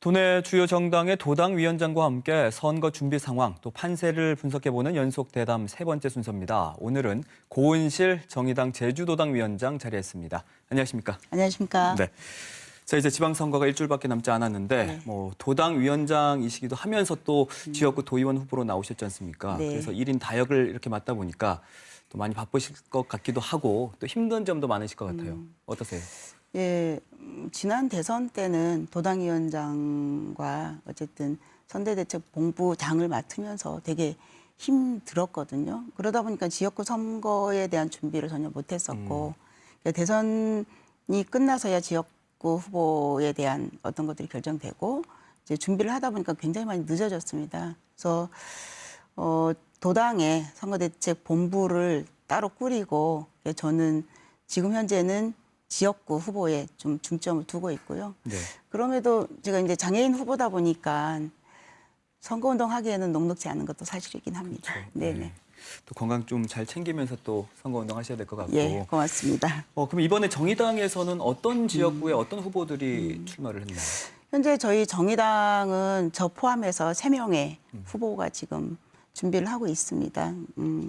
도내 주요 정당의 도당 위원장과 함께 선거 준비 상황 또 판세를 분석해보는 연속 대담 세 번째 순서입니다. 오늘은 고은실 정의당 제주도당 위원장 자리했습니다. 안녕하십니까? 안녕하십니까? 네. 자, 이제 지방선거가 일주일밖에 남지 않았는데 네. 도당 위원장이시기도 하면서 또 지역구 도의원 후보로 나오셨지 않습니까? 네. 그래서 1인 다역을 이렇게 맡다 보니까 또 많이 바쁘실 것 같기도 하고 또 힘든 점도 많으실 것 같아요. 어떠세요? 예, 지난 대선 때는 도당위원장과 어쨌든 선대대책본부장을 맡으면서 되게 힘들었거든요. 그러다 보니까 지역구 선거에 대한 준비를 전혀 못했었고 대선이 끝나서야 지역구 후보에 대한 어떤 것들이 결정되고 이제 준비를 하다 보니까 굉장히 많이 늦어졌습니다. 그래서 도당의 선거대책본부를 따로 꾸리고 저는 지금 현재는 지역구 후보에 좀 중점을 두고 있고요. 네. 그럼에도 제가 이제 장애인 후보다 보니까 선거운동 하기에는 녹록지 않은 것도 사실이긴 합니다. 그렇죠. 네네. 네. 또 건강 좀 잘 챙기면서 또 선거운동 하셔야 될 것 같고. 예, 고맙습니다. 그럼 이번에 정의당에서는 어떤 지역구에 어떤 후보들이 출마를 했나요? 현재 저희 정의당은 저 포함해서 3명의 후보가 지금 준비를 하고 있습니다.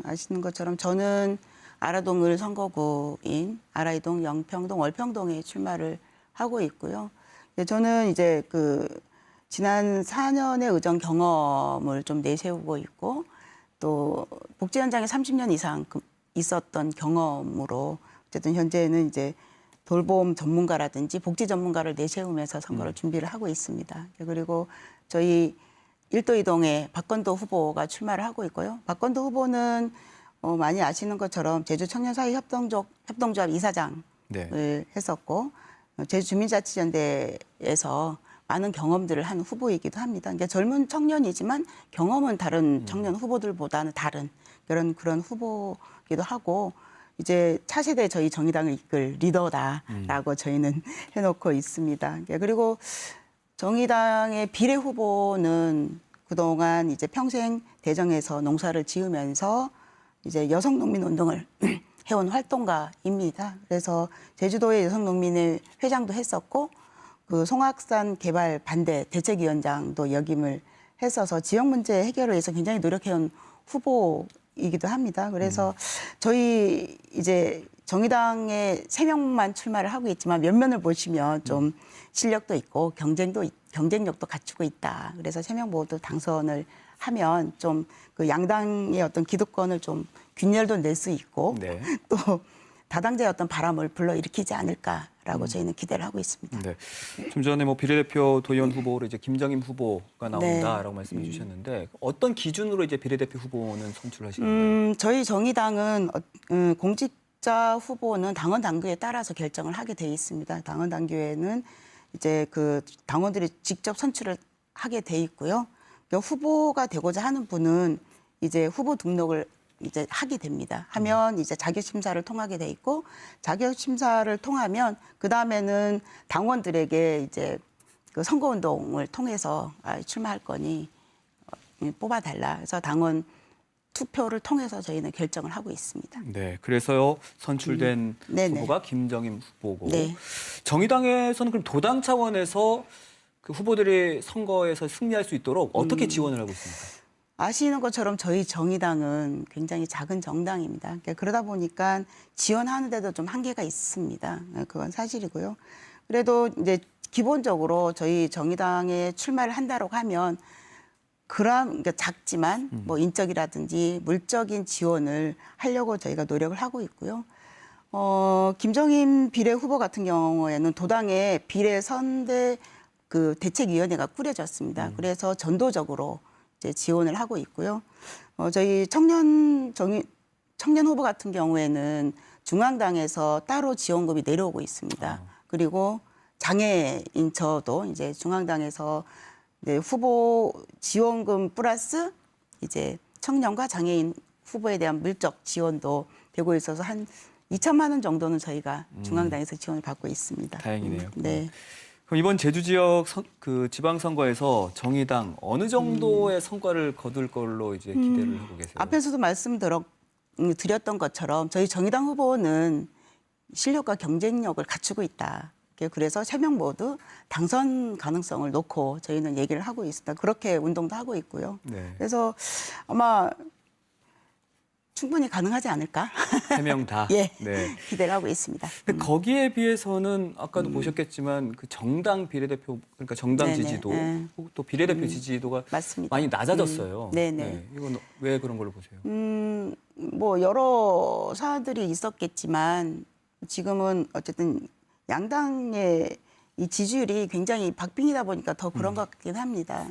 아시는 것처럼 저는 아라동을 선거구인 아라이동, 영평동, 월평동에 출마를 하고 있고요. 저는 이제 지난 4년의 의정 경험을 좀 내세우고 있고 또 복지 현장에 30년 이상 있었던 경험으로 어쨌든 현재는 이제 돌봄 전문가라든지 복지 전문가를 내세우면서 선거를 준비를 하고 있습니다. 그리고 저희 일도 이동에 박건도 후보가 출마를 하고 있고요. 박건도 후보는 많이 아시는 것처럼 제주 청년사회협동조합 이사장을 했었고 제주 주민자치연대에서 많은 경험들을 한 후보이기도 합니다. 그러니까 젊은 청년이지만 경험은 다른 청년 후보들보다는 다른 그런 후보이기도 하고 이제 차세대 저희 정의당을 이끌 리더다라고 저희는 해놓고 있습니다. 그리고 정의당의 비례 후보는 그동안 이제 평생 대정에서 농사를 지으면서 이제 여성농민운동을 해온 활동가입니다. 그래서 제주도의 여성농민의 회장도 했었고 송악산 개발 반대 대책위원장도 역임을 했어서 지역 문제 해결을 위해서 굉장히 노력해온 후보이기도 합니다. 그래서 저희 이제 정의당에 3명만 출마를 하고 있지만 면면을 보시면 좀 실력도 있고 경쟁력도 갖추고 있다. 그래서 3명 모두 당선을 하면 좀 양당의 어떤 기득권을 좀 균열도 낼 수 있고 네. 또 다당제의 어떤 바람을 불러일으키지 않을까라고 저희는 기대를 하고 있습니다. 네. 좀 전에 비례대표 도의원 후보로 이제 김정임 후보가 나온다라고 말씀해 주셨는데 어떤 기준으로 이제 비례대표 후보는 선출하시는 거예요? 저희 정의당은 공직자 후보는 당원 당규에 따라서 결정을 하게 돼 있습니다. 당원 당규에는 이제 당원들이 직접 선출을 하게 돼 있고요. 그러니까 후보가 되고자 하는 분은 이제 후보 등록을 이제 하게 됩니다. 하면 이제 자격 심사를 통하게 돼 있고 자격 심사를 통하면 그 다음에는 당원들에게 이제 선거운동을 통해서 출마할 거니 뽑아달라. 그래서 당원 투표를 통해서 저희는 결정을 하고 있습니다. 네, 그래서 선출된 후보가 김정임 후보고 네. 정의당에서는 그럼 도당 차원에서 그 후보들이 선거에서 승리할 수 있도록 어떻게 지원을 하고 있습니까? 아시는 것처럼 저희 정의당은 굉장히 작은 정당입니다. 그러다 보니까 지원하는데도 좀 한계가 있습니다. 그건 사실이고요. 그래도 이제 기본적으로 저희 정의당에 출마를 한다고 하면 그러니까 작지만 인적이라든지 물적인 지원을 하려고 저희가 노력을 하고 있고요. 김정임 비례 후보 같은 경우에는 도당의 비례 선대 대책위원회가 꾸려졌습니다. 그래서 전도적으로 이제 지원을 하고 있고요. 저희 청년 후보 같은 경우에는 중앙당에서 따로 지원금이 내려오고 있습니다. 그리고 장애인 저도 이제 중앙당에서 이제 후보 지원금 플러스 이제 청년과 장애인 후보에 대한 물적 지원도 되고 있어서 한 2천만 원 정도는 저희가 중앙당에서 지원을 받고 있습니다. 다행이네요. 네. 그럼 이번 제주 지역 지방선거에서 정의당 어느 정도의 성과를 거둘 걸로 이제 기대를 하고 계세요? 앞에서도 말씀드렸던 것처럼 저희 정의당 후보는 실력과 경쟁력을 갖추고 있다. 그래서 3명 모두 당선 가능성을 놓고 저희는 얘기를 하고 있습니다. 그렇게 운동도 하고 있고요. 네. 그래서 아마 충분히 가능하지 않을까? 3명 다. 예, 네. 기대를 하고 있습니다. 근데 거기에 비해서는 아까도 보셨겠지만 그 정당 비례대표 그러니까 정당 네네, 지지도 네. 또 비례대표 지지도가 맞습니다. 많이 낮아졌어요. 네네. 네. 이건 왜 그런 걸로 보세요? 뭐 여러 사안들이 있었겠지만 지금은 어쨌든 양당의 이 지지율이 굉장히 박빙이다 보니까 더 그런 것 같긴 합니다.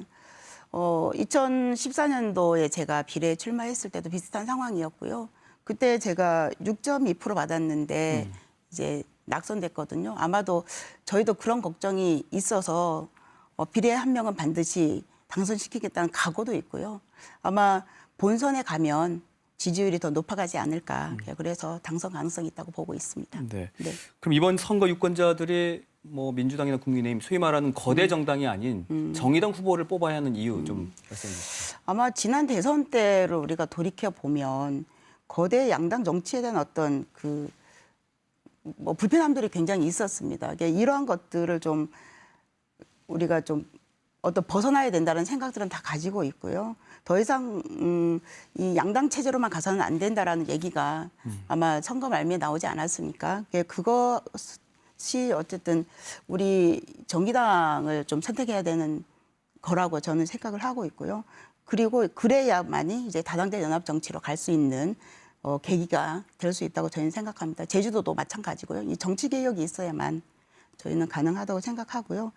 2014년도에 제가 비례에 출마했을 때도 비슷한 상황이었고요. 그때 제가 6.2% 받았는데 이제 낙선됐거든요. 아마도 저희도 그런 걱정이 있어서 비례 한 명은 반드시 당선시키겠다는 각오도 있고요. 아마 본선에 가면 지지율이 더 높아가지 않을까. 그래서 당선 가능성이 있다고 보고 있습니다. 네. 네. 그럼 이번 선거 유권자들이 뭐 민주당이나 국민의힘 소위 말하는 거대 정당이 아닌 정의당 후보를 뽑아야 하는 이유 좀 말씀해 주시죠. 아마 지난 대선 때를 우리가 돌이켜 보면 거대 양당 정치에 대한 어떤 그 뭐 불편함들이 굉장히 있었습니다. 이러한 것들을 좀 우리가 좀 어떤 벗어나야 된다는 생각들은 다 가지고 있고요. 더 이상 이 양당 체제로만 가서는 안 된다라는 얘기가 아마 선거 말미에 나오지 않았습니까? 그것이 어쨌든 우리 정의당을 좀 선택해야 되는 거라고 저는 생각을 하고 있고요. 그리고 그래야만이 이제 다당제 연합 정치로 갈 수 있는 계기가 될 수 있다고 저희는 생각합니다. 제주도도 마찬가지고요. 이 정치 개혁이 있어야만 저희는 가능하다고 생각하고요.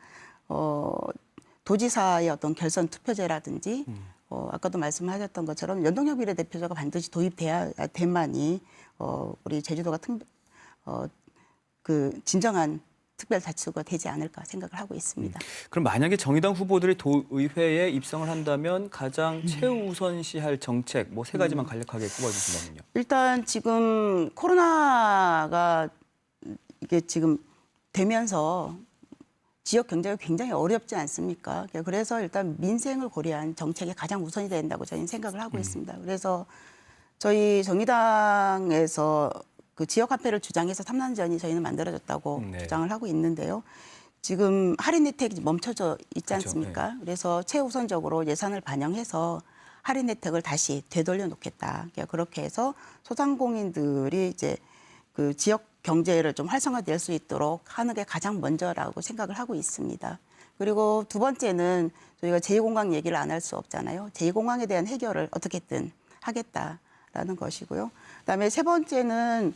도지사의 어떤 결선 투표제라든지 아까도 말씀하셨던 것처럼 연동형 비례대표제가 반드시 도입돼야 돼만이 우리 제주도가 그 진정한 특별자치도가 되지 않을까 생각을 하고 있습니다. 그럼 만약에 정의당 후보들이 도의회에 입성을 한다면 가장 최우선시할 정책 뭐 3가지만 간략하게 꼽아주신다면요. 일단 지금 코로나가 이게 지금 되면서 지역 경제가 굉장히 어렵지 않습니까? 그래서 일단 민생을 고려한 정책이 가장 우선이 된다고 저희는 생각을 하고 있습니다. 그래서 저희 정의당에서 그 지역 화폐를 주장해서 3년 전이 저희는 만들어졌다고 네. 주장을 하고 있는데요. 지금 할인 혜택이 멈춰져 있지 그렇죠. 않습니까? 그래서 최우선적으로 예산을 반영해서 할인 혜택을 다시 되돌려 놓겠다. 그렇게 해서 소상공인들이 이제 그 지역 경제를 좀 활성화될 수 있도록 하는 게 가장 먼저라고 생각을 하고 있습니다. 그리고 두 번째는 저희가 제2공항 얘기를 안 할 수 없잖아요. 제2공항에 대한 해결을 어떻게든 하겠다라는 것이고요. 그다음에 세 번째는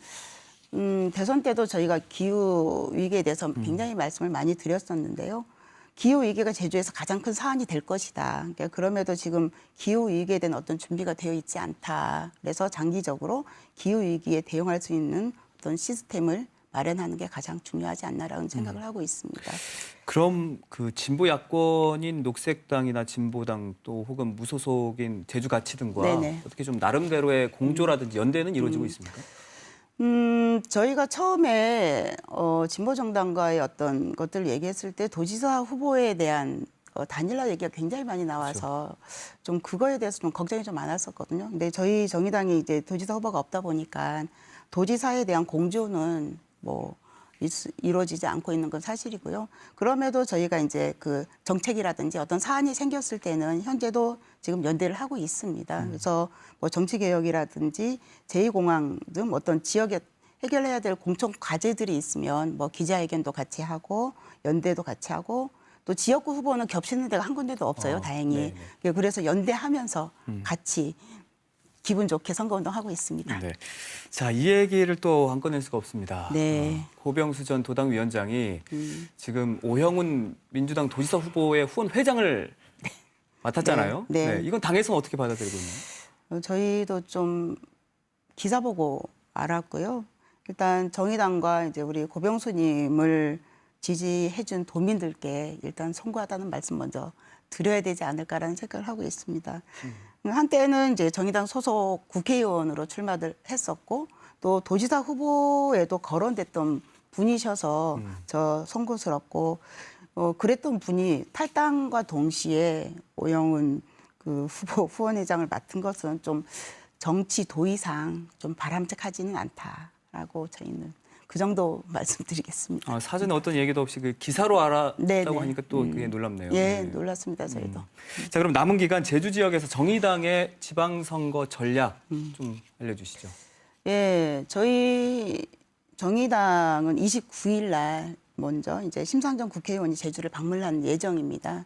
대선 때도 저희가 기후 위기에 대해서 굉장히 말씀을 많이 드렸었는데요. 기후 위기가 제주에서 가장 큰 사안이 될 것이다. 그러니까 그럼에도 지금 기후 위기에 대한 어떤 준비가 되어 있지 않다. 그래서 장기적으로 기후 위기에 대응할 수 있는 어떤 시스템을 마련하는 게 가장 중요하지 않나라는 생각을 하고 있습니다. 그럼 그 진보 야권인 녹색당이나 진보당 또 혹은 무소속인 제주가치등과 네네. 어떻게 좀 나름대로의 공조라든지 연대는 이루어지고 있습니까? 저희가 처음에 진보 정당과의 어떤 것들을 얘기했을 때 도지사 후보에 대한 단일화 얘기가 굉장히 많이 나와서 좀 그거에 대해서 좀 걱정이 좀 많았었거든요. 근데 저희 정의당이 이제 도지사 후보가 없다 보니까 도지사에 대한 공조는 뭐 이루어지지 않고 있는 건 사실이고요. 그럼에도 저희가 이제 그 정책이라든지 어떤 사안이 생겼을 때는 현재도 지금 연대를 하고 있습니다. 그래서 뭐 정치 개혁이라든지 제2공항 등 어떤 지역에 해결해야 될 공적 과제들이 있으면 뭐 기자회견도 같이 하고 연대도 같이 하고 또 지역구 후보는 겹치는 데가 한 군데도 없어요. 다행히. 네네. 그래서 연대하면서 같이 기분 좋게 선거운동하고 있습니다. 네. 자, 이 얘기를 또 안 꺼낼 수가 없습니다. 네. 고병수 전 도당위원장이 지금 오형훈 민주당 도지사 후보의 후원 회장을 맡았잖아요. 네. 이건 당에서는 어떻게 받아들이고 있나요? 저희도 좀 기사 보고 알았고요. 일단 정의당과 이제 우리 고병수님을 지지해준 도민들께 일단 송구하다는 말씀 먼저 드려야 되지 않을까라는 생각을 하고 있습니다. 한때는 이제 정의당 소속 국회의원으로 출마를 했었고 또 도지사 후보에도 거론됐던 분이셔서 저 송구스럽고 그랬던 분이 탈당과 동시에 오영훈 그 후보 후원회장을 맡은 것은 좀 정치 도의상 좀 바람직하지는 않다라고 저희는 그 정도 말씀드리겠습니다. 사전에 어떤 얘기도 없이 그 기사로 알았다고 네네. 하니까 또 그게 놀랍네요. 예, 네. 놀랐습니다. 저희도. 자, 그럼 남은 기간 제주 지역에서 정의당의 지방선거 전략 좀 알려주시죠. 예, 저희 정의당은 29일 날 먼저 이제 심상정 국회의원이 제주를 방문할 예정입니다.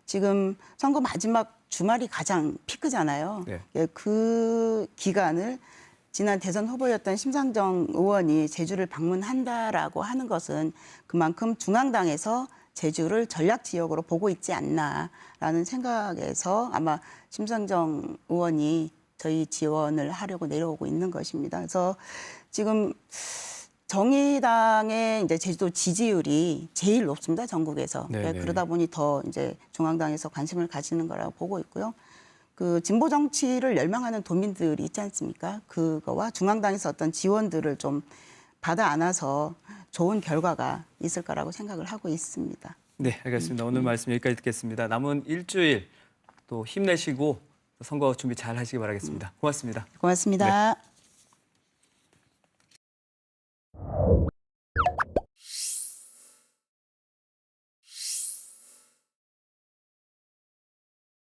지금 선거 마지막 주말이 가장 피크잖아요. 네. 예, 그 기간을 지난 대선 후보였던 심상정 의원이 제주를 방문한다라고 하는 것은 그만큼 중앙당에서 제주를 전략 지역으로 보고 있지 않나라는 생각에서 아마 심상정 의원이 저희 지원을 하려고 내려오고 있는 것입니다. 그래서 지금 정의당의 이제 제주도 지지율이 제일 높습니다, 전국에서. 네네. 그러다 보니 더 이제 중앙당에서 관심을 가지는 거라고 보고 있고요. 그 진보 정치를 열망하는 도민들이 있지 않습니까? 그거와 중앙당에서 어떤 지원들을 좀 받아 안아서 좋은 결과가 있을 거라고 생각을 하고 있습니다. 네, 알겠습니다. 오늘 말씀 여기까지 듣겠습니다. 남은 일주일 또 힘내시고 선거 준비 잘 하시기 바라겠습니다. 고맙습니다. 고맙습니다. 네.